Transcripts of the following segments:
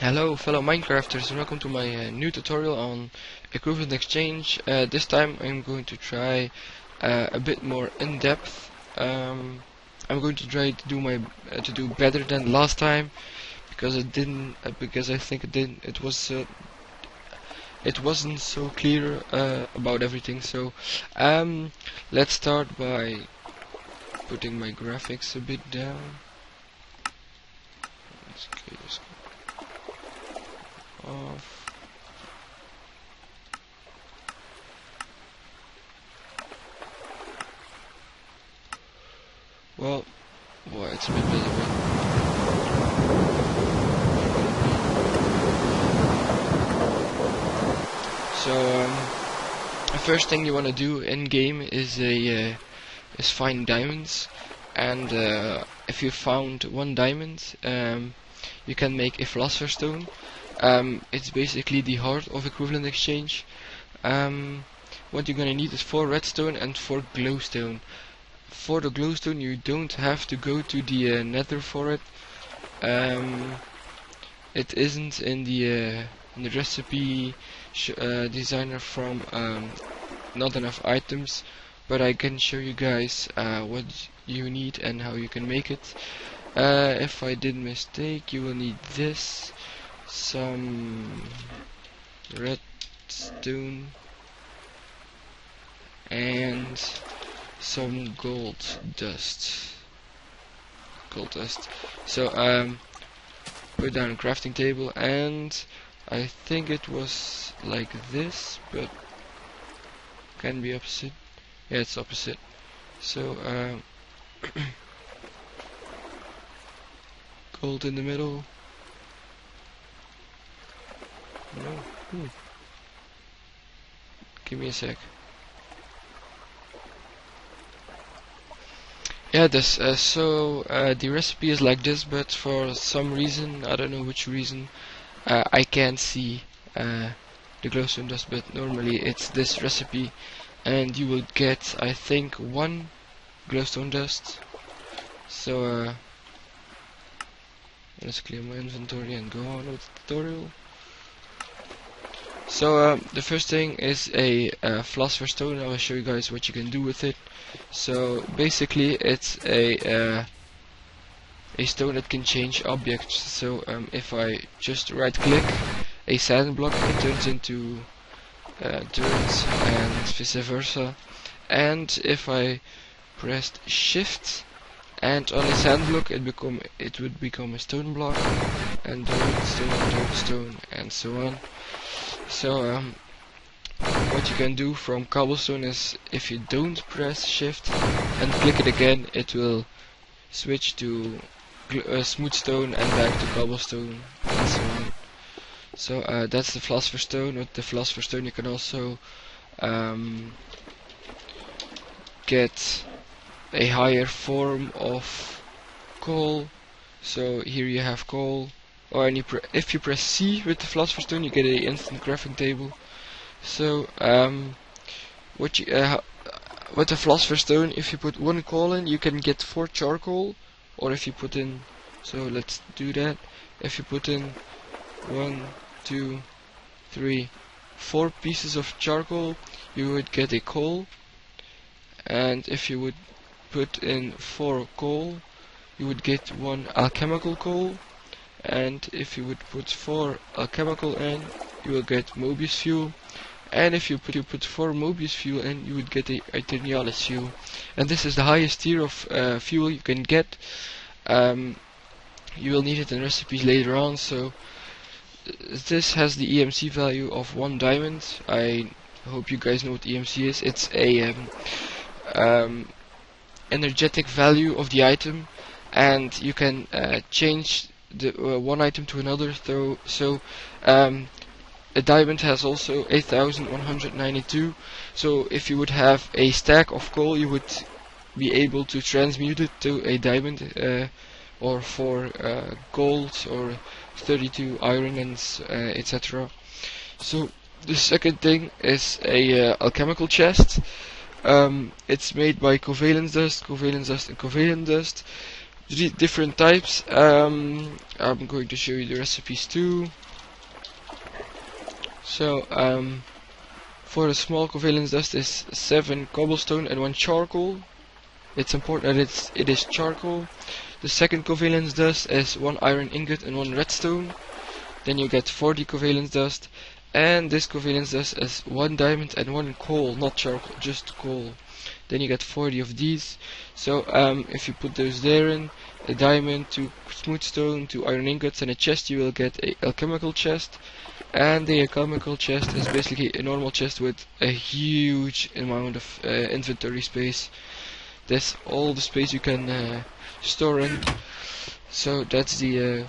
Hello fellow Minecrafters, and welcome to my new tutorial on equivalent exchange. This time I'm going to try a bit more in depth. I'm going to try to do my to do better than last time because because I think it wasn't so clear about everything. So let's start by putting my graphics a bit down. Let's get this off. Well, boy, it's a bit visible. So, the first thing you want to do in game is find diamonds, and if you found one diamond, you can make a philosopher's stone. It's basically the heart of equivalent exchange. What you're gonna need is 4 redstone and 4 glowstone. For the glowstone, you don't have to go to the nether for it. It isn't in the recipe designer from not enough items, but I can show you guys what you need and how you can make it. If I did mistake, you will need this, some redstone, and some gold dust. So put down a crafting table, and I think it was like this, but can be opposite. Yeah, it's opposite. So gold in the middle. No. Give me a sec. Yeah, the recipe is like this, but for some reason, I don't know which reason, I can't see the glowstone dust, but normally it's this recipe, and you will get, I think, 1 glowstone dust. So let's clear my inventory and go on with the tutorial. So the first thing is a philosopher's stone. I will show you guys what you can do with it. So basically, it's a stone that can change objects. So if I just right-click a sand block, it turns into dirt, and vice versa. And if I pressed Shift and on a sand block, it would become a stone block, and dirt, stone, and so on. So what you can do from cobblestone is, if you don't press Shift and click it again, it will switch to smooth stone and back to cobblestone, and so on. So that's the philosopher's stone. With the philosopher's stone you can also get a higher form of coal. So here you have coal. And if you press C with the philosopher's stone, you get an instant crafting table. So with the philosopher's stone, if you put 1 coal in, you can get 4 charcoal. Or if you put in, so let's do that. If you put in 1, 2, 3, 4 pieces of charcoal, you would get a coal. And if you would put in 4 coal, you would get 1 alchemical coal. And if you would put 4 alchemical in, you will get Mobius fuel. And if you put 4 Mobius fuel in, you would get a Eternalis fuel. And this is the highest tier of fuel you can get. You will need it in recipes later on. So this has the EMC value of 1 diamond. I hope you guys know what EMC is. It's a energetic value of the item, and you can change the one item to another. So a diamond has also 8192. So if you would have a stack of coal, you would be able to transmute it to a diamond, or 4 gold, or 32 iron, and etc. So the second thing is a alchemical chest. It's made by covalence dust, and covalent dust. different types. I'm going to show you the recipes too. So for a small covalence dust is 7 cobblestone and 1 charcoal. It's important that it is charcoal. The second covalence dust is 1 iron ingot and 1 redstone. Then you get 40 covalence dust. And this covalence dust is 1 diamond and 1 coal, not charcoal, just coal. Then you get 40 of these. So if you put those there in, a diamond, 2 smooth stone, 2 iron ingots and a chest, you will get a alchemical chest. And the alchemical chest is basically a normal chest with a huge amount of inventory space. That's all the space you can store in. So that's the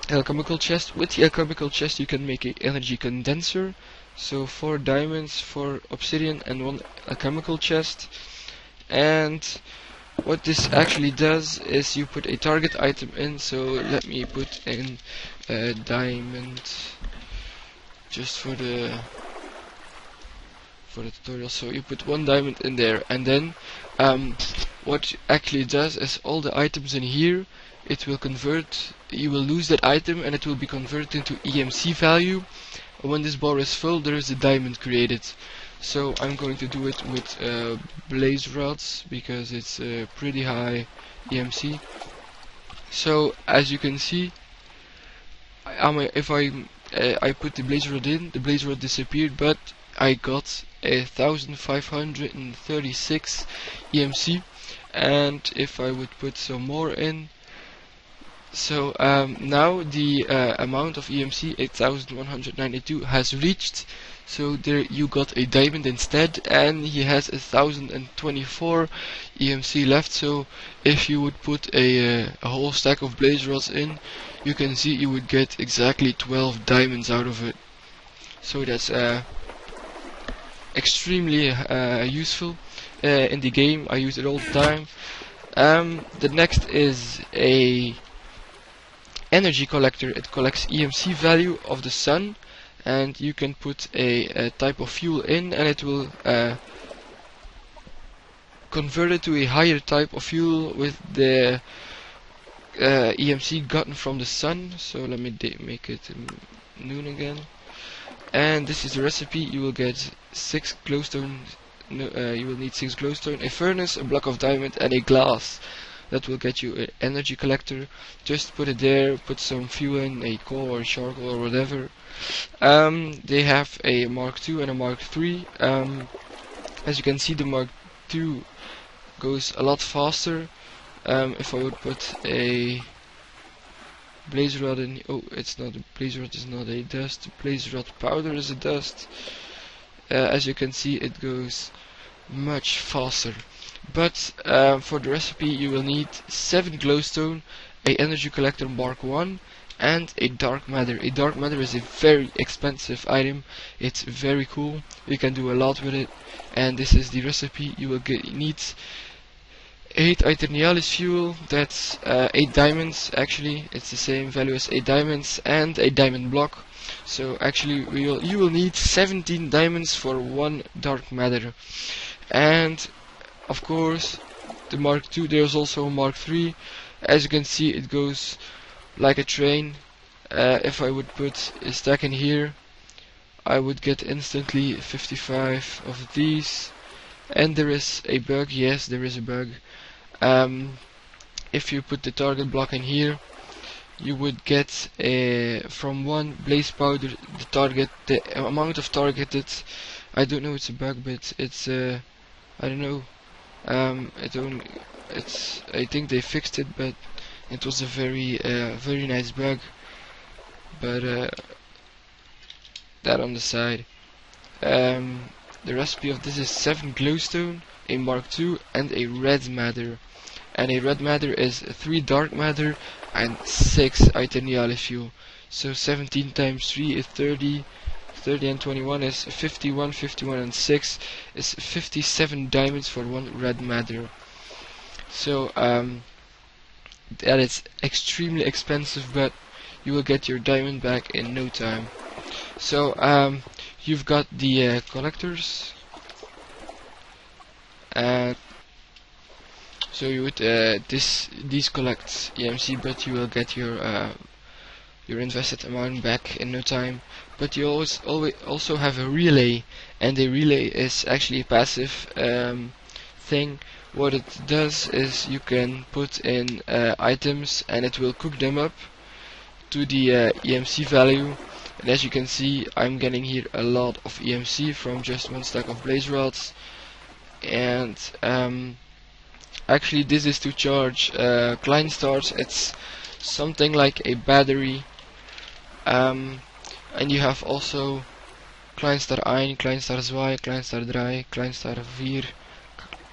alchemical chest. With the alchemical chest you can make an energy condenser. So 4 diamonds, 4 obsidian and 1 alchemical chest. And what this actually does is you put a target item in. So let me put in a diamond just for the tutorial. So you put 1 diamond in there, and then what actually does is all the items in here, it will convert, you will lose that item and it will be converted into EMC value. When this bar is full, there is a diamond created. So I'm going to do it with blaze rods because it's pretty high EMC. So as you can see, if I put the blaze rod in, the blaze rod disappeared, but I got 1536 EMC. And if I would put some more in, so now the amount of EMC 8192 has reached. So there you got a diamond instead, and he has 1024 EMC left. So if you would put a whole stack of blaze rods in, you can see you would get exactly 12 diamonds out of it. So that's extremely useful in the game. I use it all the time. The next is a energy collector. It collects EMC value of the sun, and you can put a type of fuel in, and it will convert it to a higher type of fuel with the EMC gotten from the sun. So let me make it noon again. And this is the recipe. You will get 6 glowstone. You will need 6 glowstone, a furnace, a block of diamond, and a glass. That will get you an energy collector. Just put it there, put some fuel in, a coal or charcoal or whatever. They have a Mark II and a Mark III. As you can see, the Mark II goes a lot faster. If I would put a blaze rod in, oh, it's not a blaze rod, is not a dust. Blaze rod powder is a dust. As you can see, it goes much faster. But for the recipe you will need 7 glowstone, a energy collector Mark 1, and a dark matter. A dark matter is a very expensive item. It's very cool. You can do a lot with it. And this is the recipe. You will need 8 Aeternialis fuel. That's 8 diamonds. Actually, it's the same value as 8 diamonds, and a diamond block. So actually, you will need 17 diamonds for 1 dark matter. And of course, the Mark II, there's also a Mark III. As you can see, it goes like a train. If I would put a stack in here, I would get instantly 55 of these. And there is a bug, yes, there is a bug. If you put the target block in here, you would get from 1 blaze powder the amount of targeted. I don't know, it's a bug, but it's I don't know. I think they fixed it, but it was a very nice bug. But that on the side. The recipe of this is 7 glowstone, a Mark II, and a red matter. And a red matter is 3 dark matter and 6 Aeternialis fuel. So 17 times 3 is 30. 30 and 21 is 51, 51 and 6 is 57 diamonds for 1 red matter. So that is extremely expensive, but you will get your diamond back in no time. So you've got the collectors, So you would these collect EMC, but you will get your invested amount back in no time. But you always also have a relay, and a relay is actually a passive thing. What it does is you can put in items and it will cook them up to the EMC value. And as you can see, I'm getting here a lot of EMC from just one stack of blaze rods. And actually this is to charge client stars. It's something like a battery. And you have also Kleinstar 1, Kleinstar 2, Kleinstar 3, Kleinstar 4,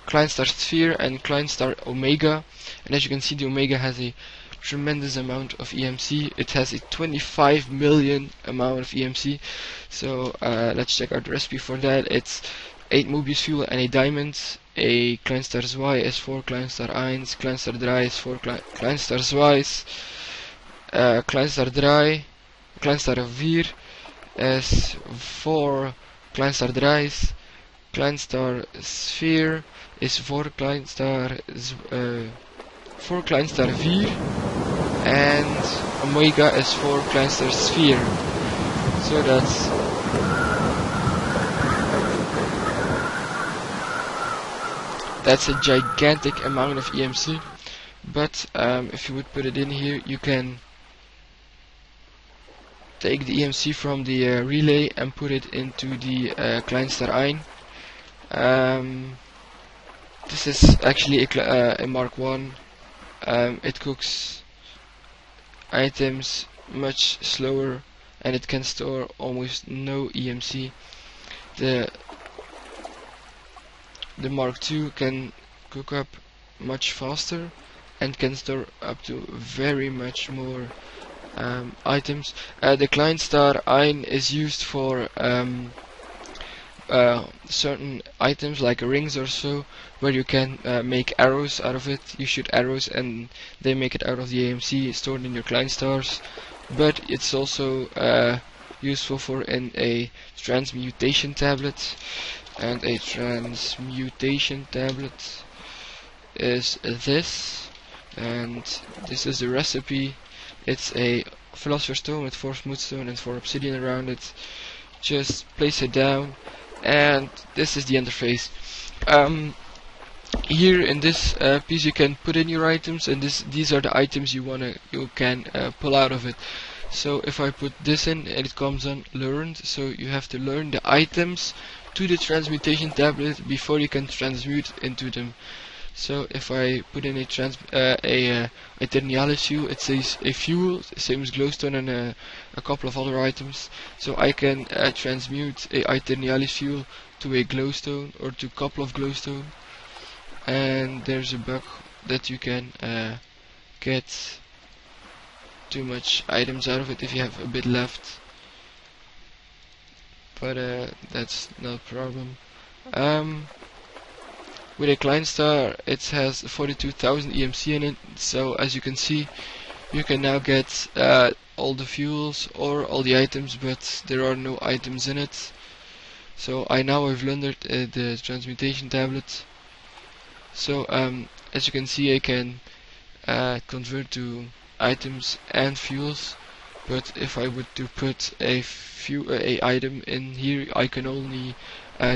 Kleinstar Sphere and Kleinstar Omega. And as you can see, the Omega has a tremendous amount of EMC. It has a 25 million amount of EMC. So let's check out the recipe for that. It's 8 Mobius fuel and a diamond. A Kleinstar 2 is 4 Kleinstar 1, Kleinstar 3 is 4 Kleinstar 2, Kleinstar 3, Kleinstar 4 is 4 Kleinstar 3, Kleinstar Sphere is 4 Kleinstar 4 Kleinstar 4, and Omega is 4 Kleinstar Sphere. So that's a gigantic amount of EMC. But if you would put it in here, you can take the EMC from the relay and put it into the Kleinstar 1. This is actually a Mark 1. It cooks items much slower and it can store almost no EMC. The Mark 2 can cook up much faster and can store up to very much more items. The Kleinstar 1 is used for certain items like rings or so, where you can make arrows out of it. You shoot arrows and they make it out of the AMC stored in your Kleinstars. But it's also useful for in a transmutation tablet, and a transmutation tablet is this, and this is the recipe. It's a philosopher's stone with 4 smooth stone and 4 obsidian around it. Just place it down, and this is the interface. Here in this piece you can put in your items, and these are the items you can pull out of it. So if I put this in, and it comes on learned, so you have to learn the items to the transmutation tablet before you can transmute into them. So if I put in a Eternialis fuel, it says a fuel, same as glowstone and a couple of other items. So I can transmute a Eternialis fuel to a glowstone or to a couple of glowstone. And there's a bug that you can get too much items out of it if you have a bit left. But that's not a problem. With a Kleinstar, it has 42,000 EMC in it, so as you can see, you can now get all the fuels or all the items, but there are no items in it. So I've learned the transmutation tablet. So as you can see, I can convert to items and fuels, but if I were to put a item in here, I can only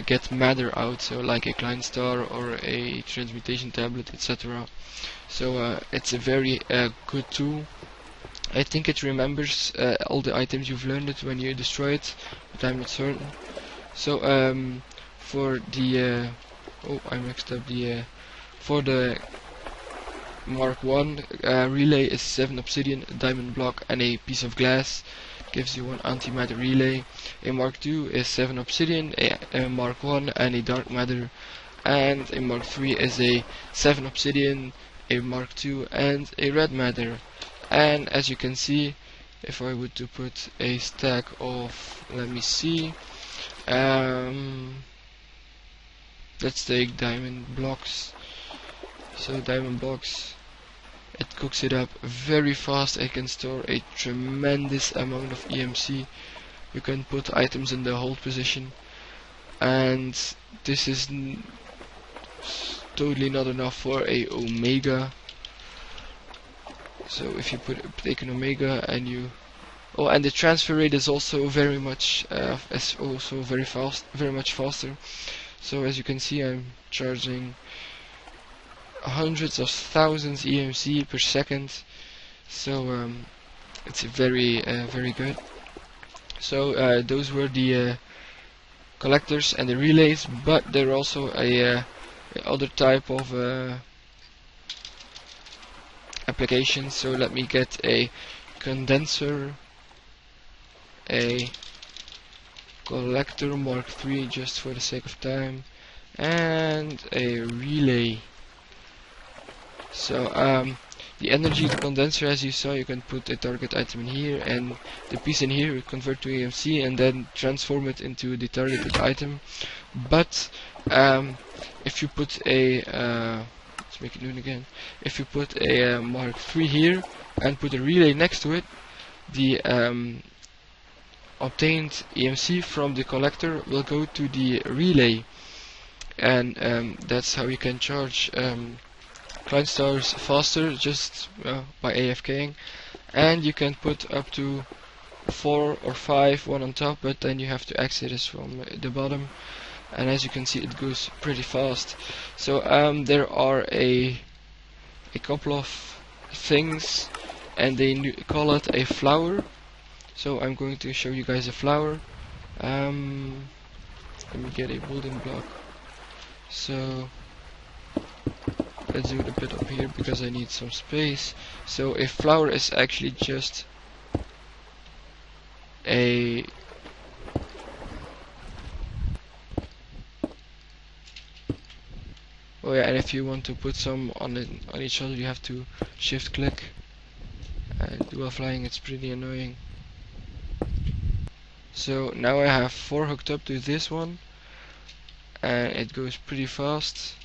get matter out, so like a Kleinstar or a transmutation tablet, etc. So it's a very good tool. I think it remembers all the items you've learned it when you destroy it, but I'm not certain. So for the I mixed up the for the Mark 1 relay is 7 obsidian, a diamond block and a piece of glass. Gives you one antimatter relay. A Mark 2 is 7 obsidian, a Mark 1 and a dark matter, and a Mark 3 is a 7 obsidian, a Mark 2 and a red matter. And as you can see, if I were to put a stack of, let me see, let's take diamond blocks. So diamond blocks, it cooks it up very fast. I can store a tremendous amount of EMC. You can put items in the hold position, and this is totally not enough for a omega. So if you take an omega and you and the transfer rate is also very much very much faster. So as you can see, I'm charging hundreds of thousands EMC per second. So it's very good. So those were the collectors and the relays, but there are also a other type of application. So let me get a condenser, a collector Mark III just for the sake of time, and a relay. So the energy condenser, as you saw, you can put a target item in here, and the piece in here will convert to EMC and then transform it into the targeted item. But if you put a let's make it noon again. If you put a Mark III here and put a relay next to it, the obtained EMC from the collector will go to the relay, and that's how you can charge client stars faster just by AFKing. And you can put up to 4 or 5, one on top, but then you have to exit this from the bottom, and as you can see it goes pretty fast. So there are a couple of things, and they call it a flower. So I'm going to show you guys a flower. Let me get a building block. So let's do it a bit up here because I need some space. So a flower is actually just a and if you want to put some on each other, you have to shift click, and while flying it's pretty annoying. So now I have 4 hooked up to this one, and it goes pretty fast.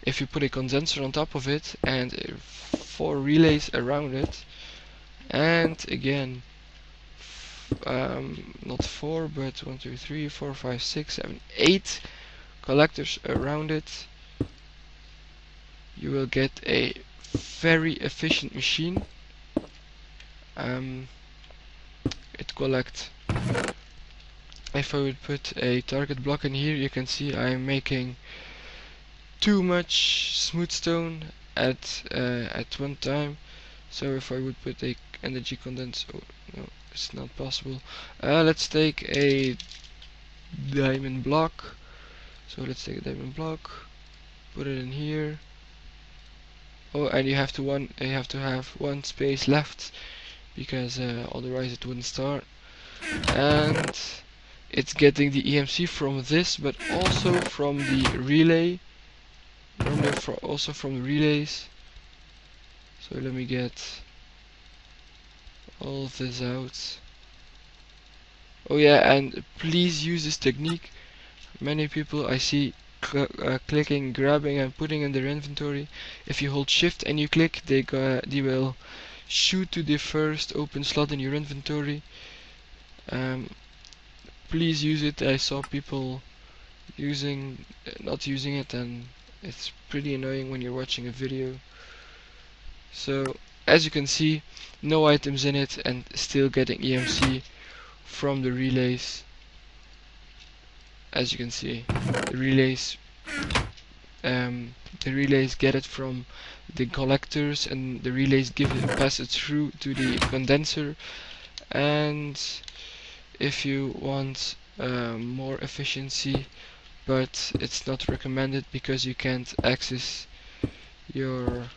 If you put a condenser on top of it and 4 relays around it, and again not 4 but 1, 2, 3, 4, 5, 6, 7, 8 collectors around it, you will get a very efficient machine. It collects. If I would put a target block in here, you can see I'm making too much smooth stone at one time. So if I would put a energy condenser, no, it's not possible. Let's take a diamond block. So let's take a diamond block, put it in here. And you have to have one space left, because otherwise it wouldn't start. And it's getting the EMC from this, but also from the relay. Also from the relays. So let me get all of this out. Oh yeah, and please use this technique. Many people I see clicking, grabbing and putting in their inventory. If you hold shift and you click, they will shoot to the first open slot in your inventory. Please use it. I saw people not using it, and it's pretty annoying when you're watching a video. So as you can see, no items in it and still getting EMC from the relays. As you can see, the relays get it from the collectors, and the relays pass it through to the condenser. And if you want more efficiency, but it's not recommended because you can't access your